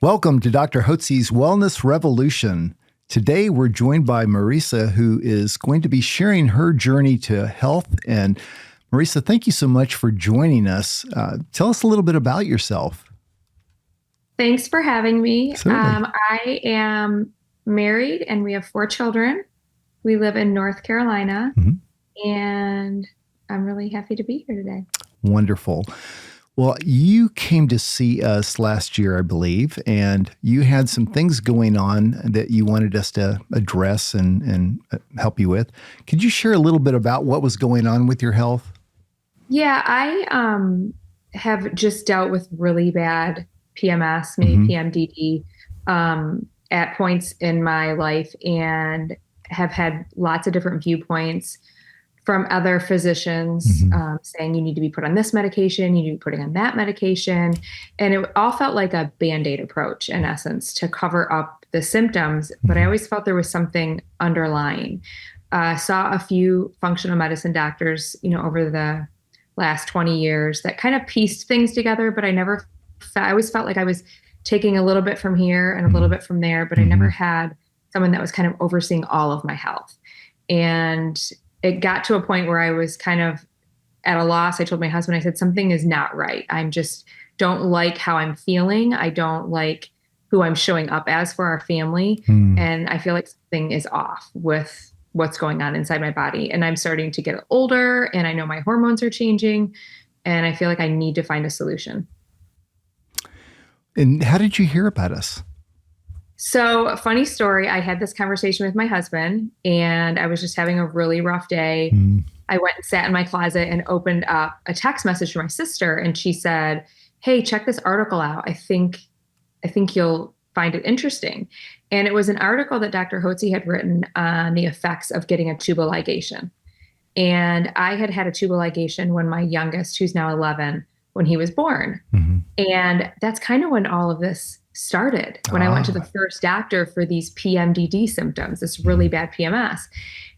Welcome to Dr. Hotze's Wellness Revolution. Today, we're joined by Marisa, who is going to be sharing her journey to health. And Marisa, thank you so much for joining us. Tell us a little bit about yourself. Thanks for having me. Certainly. I am married and we have 4 children. We live in North Carolina, and I'm really happy to be here today. Wonderful. Well, you came to see us last year, I believe, and you had some things going on that you wanted us to address and help you with. Could you share a little bit about what was going on with your health? Yeah, I have just dealt with really bad PMS, maybe PMDD, at points in my life, and have had lots of different viewpoints from other physicians saying you need to be put on this medication, you need to be putting on that medication. And it all felt like a Band-Aid approach in essence to cover up the symptoms. But I always felt there was something underlying. Saw a few functional medicine doctors, over the last 20 years that kind of pieced things together, but I always felt like I was taking a little bit from here and a little bit from there, but I never had someone that was kind of overseeing all of my health. And it got to a point where I was kind of at a loss. I told my husband, I said, something is not right. I'm just don't like how I'm feeling. I don't like who I'm showing up as for our family. And I feel like something is off with what's going on inside my body. And I'm starting to get older and I know my hormones are changing and I feel like I need to find a solution. And how did you hear about us? So, a funny story, I had this conversation with my husband and I was just having a really rough day. I went and sat in my closet and opened up a text message from my sister and she said, "Hey, check this article out. I think you'll find it interesting." And it was an article that Dr. Hotze had written on the effects of getting a tubal ligation. And I had had a tubal ligation when my youngest, who's now 11, when he was born. And that's kind of when all of this started, when I went to the first doctor for these PMDD symptoms, this really bad PMS.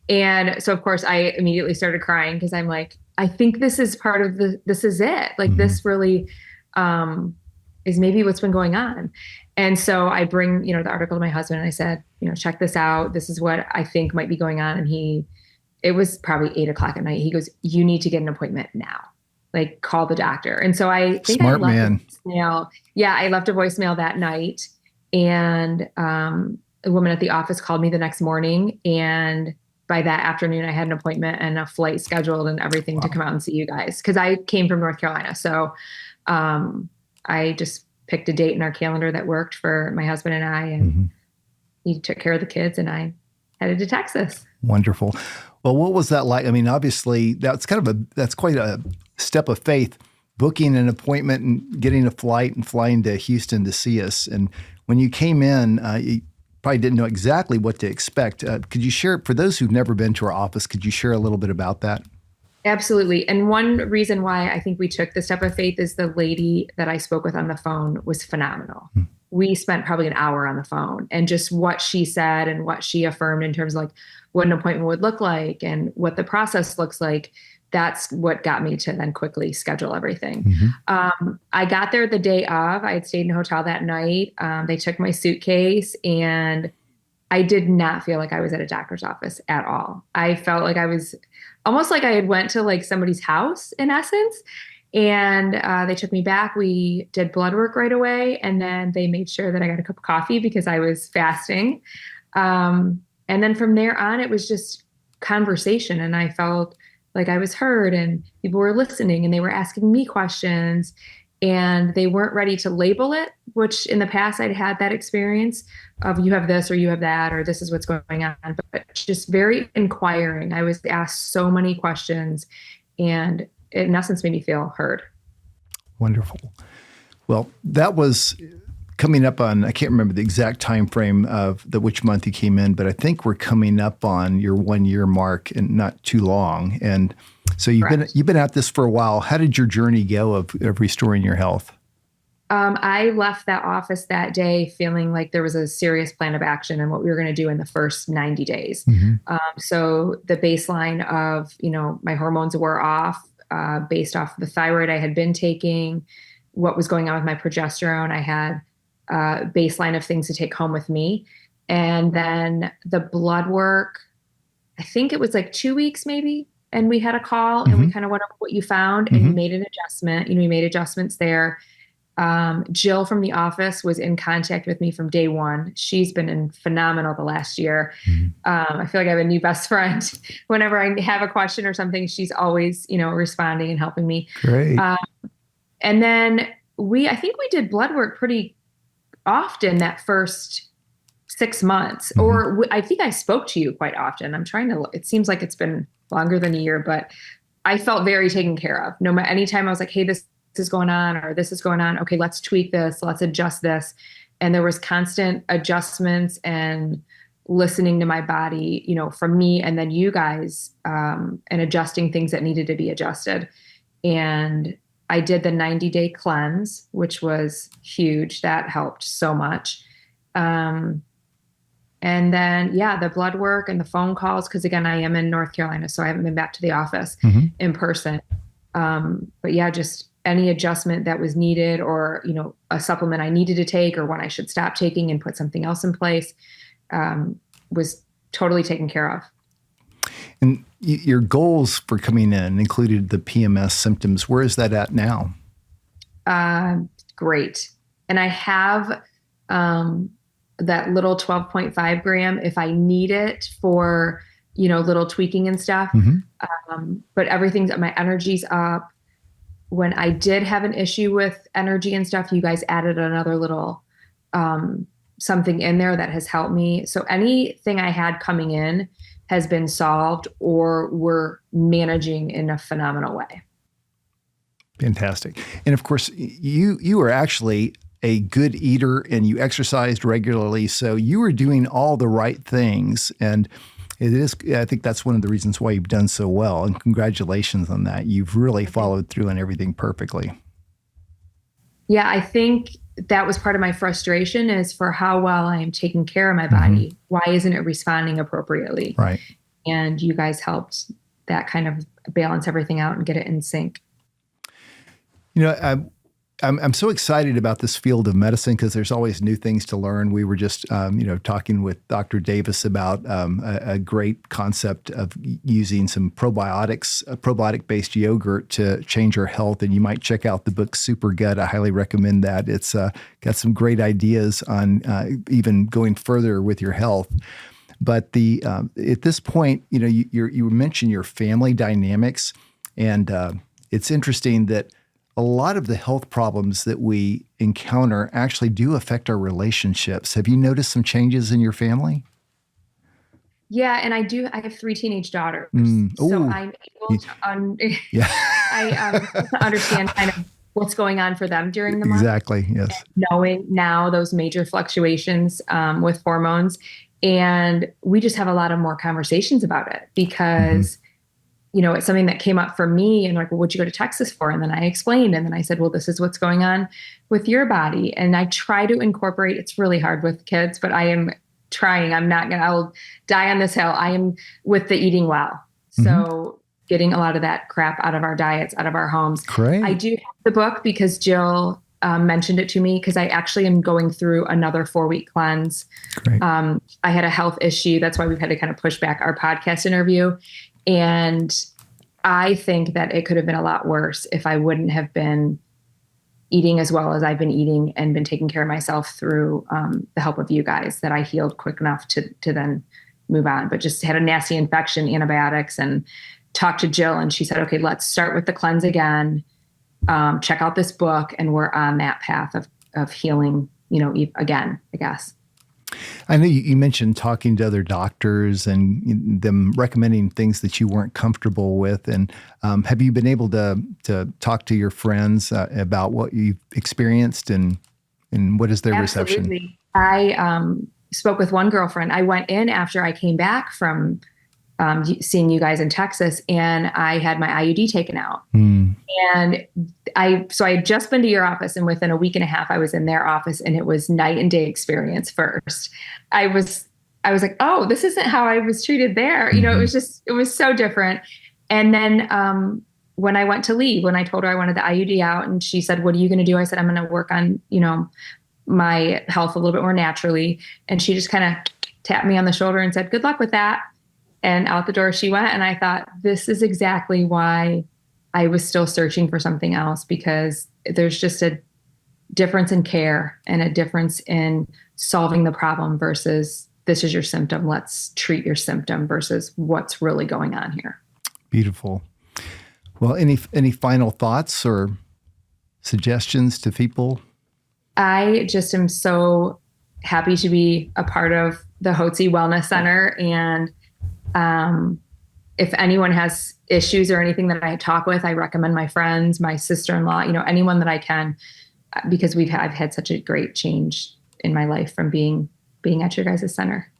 And so, of course, I immediately started crying because I'm like, I think this is part of this is it. Like this really is maybe what's been going on. And so I bring, the article to my husband and I said, check this out. This is what I think might be going on. And it was probably 8:00 at night. He goes, "You need to get an appointment now. Like call the doctor." And so I think Smart I left man. a voicemail. Yeah, I left a voicemail that night. And a woman at the office called me the next morning. And by that afternoon, I had an appointment and a flight scheduled and everything to come out and see you guys. Because I came from North Carolina. So I just picked a date in our calendar that worked for my husband and I. And he took care of the kids and I headed to Texas. Wonderful. Well, what was that like? I mean, obviously, that's quite a step of faith, booking an appointment and getting a flight and flying to Houston to see us. And when you came in, you probably didn't know exactly what to expect. Could you share, for those who've never been to our office, could you share a little bit about that? Absolutely. And one reason why I think we took the step of faith is the lady that I spoke with on the phone was phenomenal. We spent probably an hour on the phone and just what she said and what she affirmed in terms of like what an appointment would look like and what the process looks like. That's what got me to then quickly schedule everything. I got there the day of. I had stayed in a hotel that night. They took my suitcase and I did not feel like I was at a doctor's office at all. I felt like I was almost like I had went to like somebody's house in essence. And they took me back. We did blood work right away. And then they made sure that I got a cup of coffee because I was fasting. And then from there on, it was just conversation. And I felt like I was heard and people were listening and they were asking me questions and they weren't ready to label it, which in the past I'd had that experience of you have this or you have that, or this is what's going on, but just very inquiring. I was asked so many questions and it, in essence, made me feel heard. Wonderful. Well, that was coming up on, I can't remember the exact time frame of which month you came in, but I think we're coming up on your 1-year mark and not too long. And so you've been at this for a while. How did your journey go of restoring your health? I left that office that day feeling like there was a serious plan of action and what we were going to do in the first 90 days. So the baseline of, my hormones were off based off the thyroid I had been taking, what was going on with my progesterone. I had baseline of things to take home with me. And then the blood work, I think it was like 2 weeks maybe. And we had a call and we kind of went over what you found and you made an adjustment. You made adjustments there. Jill from the office was in contact with me from day one. She's been phenomenal the last year. I feel like I have a new best friend. Whenever I have a question or something, she's always, responding and helping me. Great. And then I think we did blood work pretty often that first 6 months, or I think I spoke to you quite often. It seems like it's been longer than a year, but I felt very taken care of. No matter, anytime I was like, hey, this is going on, or this is going on. Okay, let's tweak this. Let's adjust this. And there was constant adjustments and listening to my body, from me and then you guys, and adjusting things that needed to be adjusted. And I did the 90-day cleanse, which was huge. That helped so much. And then, the blood work and the phone calls, because again, I am in North Carolina, so I haven't been back to the office in person. But just any adjustment that was needed, or, a supplement I needed to take, or one I should stop taking and put something else in place, was totally taken care of. And your goals for coming in included the PMS symptoms. Where is that at now? Great. And I have that little 12.5 gram if I need it for, little tweaking and stuff. But my energy's up. When I did have an issue with energy and stuff, you guys added another little something in there that has helped me. So anything I had coming in has been solved, or we're managing in a phenomenal way. Fantastic. And of course, you are actually a good eater and you exercised regularly. So you were doing all the right things. And I think that's one of the reasons why you've done so well. And congratulations on that. You've really followed through on everything perfectly. Yeah, I think that was part of my frustration, is for how well I am taking care of my body. Why isn't it responding appropriately? Right. And you guys helped that kind of balance everything out and get it in sync. I'm so excited about this field of medicine because there's always new things to learn. We were just, talking with Dr. Davis about a great concept of using some probiotics, a probiotic-based yogurt to change our health. And you might check out the book Super Gut. I highly recommend that. It's got some great ideas on even going further with your health. But at this point, you mentioned your family dynamics, and it's interesting that a lot of the health problems that we encounter actually do affect our relationships. Have you noticed some changes in your family? Yeah, and I have 3 teenage daughters. So I'm able to understand kind of what's going on for them during the month. Exactly, yes. And knowing now those major fluctuations with hormones. And we just have a lot of more conversations about it because it's something that came up for me, and like, well, what'd you go to Texas for? And then I explained, and then I said, well, this is what's going on with your body. And I try to incorporate, it's really hard with kids, but I am trying. I'll die on this hill. I am with the eating well. So getting a lot of that crap out of our diets, out of our homes. Great. I do have the book because Jill mentioned it to me, because I actually am going through another 4-week cleanse. Great. I had a health issue. That's why we've had to kind of push back our podcast interview. And I think that it could have been a lot worse if I wouldn't have been eating as well as I've been eating and been taking care of myself through the help of you guys, that I healed quick enough to then move on. But just had a nasty infection, antibiotics, and talked to Jill, and she said, okay, let's start with the cleanse again. Check out this book. And we're on that path of healing, again, I guess. I know you mentioned talking to other doctors and them recommending things that you weren't comfortable with. And have you been able to talk to your friends about what you've experienced and what is their reception? Absolutely. I spoke with one girlfriend. I went in after I came back from seeing you guys in Texas, and I had my IUD taken out. And I had just been to your office, and within a week and a half I was in their office, and it was night and day experience first. I was like, oh, this isn't how I was treated there. It was so different. And then when I went to leave, when I told her I wanted the IUD out, and she said, what are you going to do? I said, I'm going to work on, my health a little bit more naturally. And she just kind of tapped me on the shoulder and said, "Good luck with that." And out the door she went. And I thought, this is exactly why I was still searching for something else, because there's just a difference in care and a difference in solving the problem versus this is your symptom, let's treat your symptom, versus what's really going on here. Beautiful. Well, any final thoughts or suggestions to people? I just am so happy to be a part of the Hotze Wellness Center. And if anyone has issues or anything that I talk with, I recommend my friends, my sister-in-law, anyone that I can, because I've had such a great change in my life from being at your guys' center.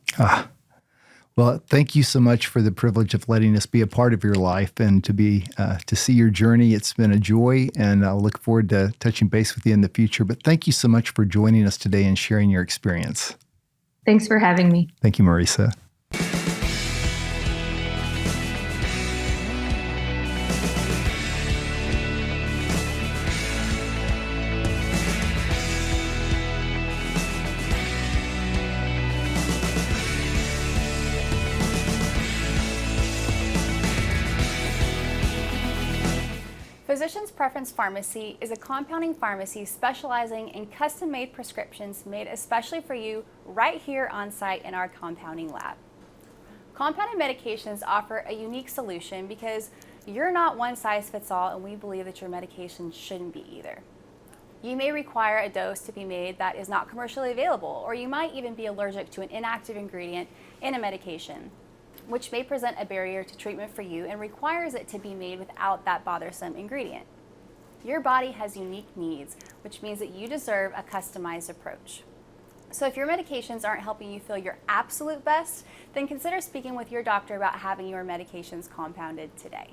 Well, thank you so much for the privilege of letting us be a part of your life and to see your journey. It's been a joy, and I'll look forward to touching base with you in the future. But thank you so much for joining us today and sharing your experience. Thanks for having me. Thank you, Marisa. Physician's Preference Pharmacy is a compounding pharmacy specializing in custom-made prescriptions made especially for you right here on site in our compounding lab. Compounded medications offer a unique solution because you're not one size fits all, and we believe that your medication shouldn't be either. You may require a dose to be made that is not commercially available, or you might even be allergic to an inactive ingredient in a medication, which may present a barrier to treatment for you and requires it to be made without that bothersome ingredient. Your body has unique needs, which means that you deserve a customized approach. So if your medications aren't helping you feel your absolute best, then consider speaking with your doctor about having your medications compounded today.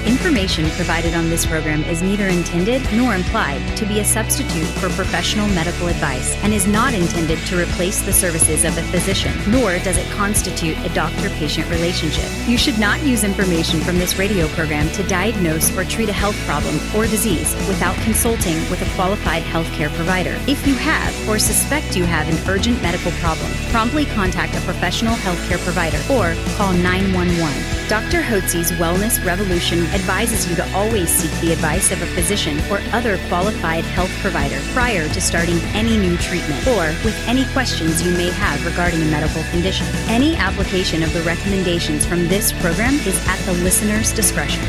Information provided on this program is neither intended nor implied to be a substitute for professional medical advice and is not intended to replace the services of a physician, nor does it constitute a doctor-patient relationship. You should not use information from this radio program to diagnose or treat a health problem or disease without consulting with a qualified healthcare provider. If you have or suspect you have an urgent medical problem, promptly contact a professional healthcare provider or call 911. Dr. Hotze's Wellness Revolution advises you to always seek the advice of a physician or other qualified health provider prior to starting any new treatment or with any questions you may have regarding a medical condition. Any application of the recommendations from this program is at the listener's discretion.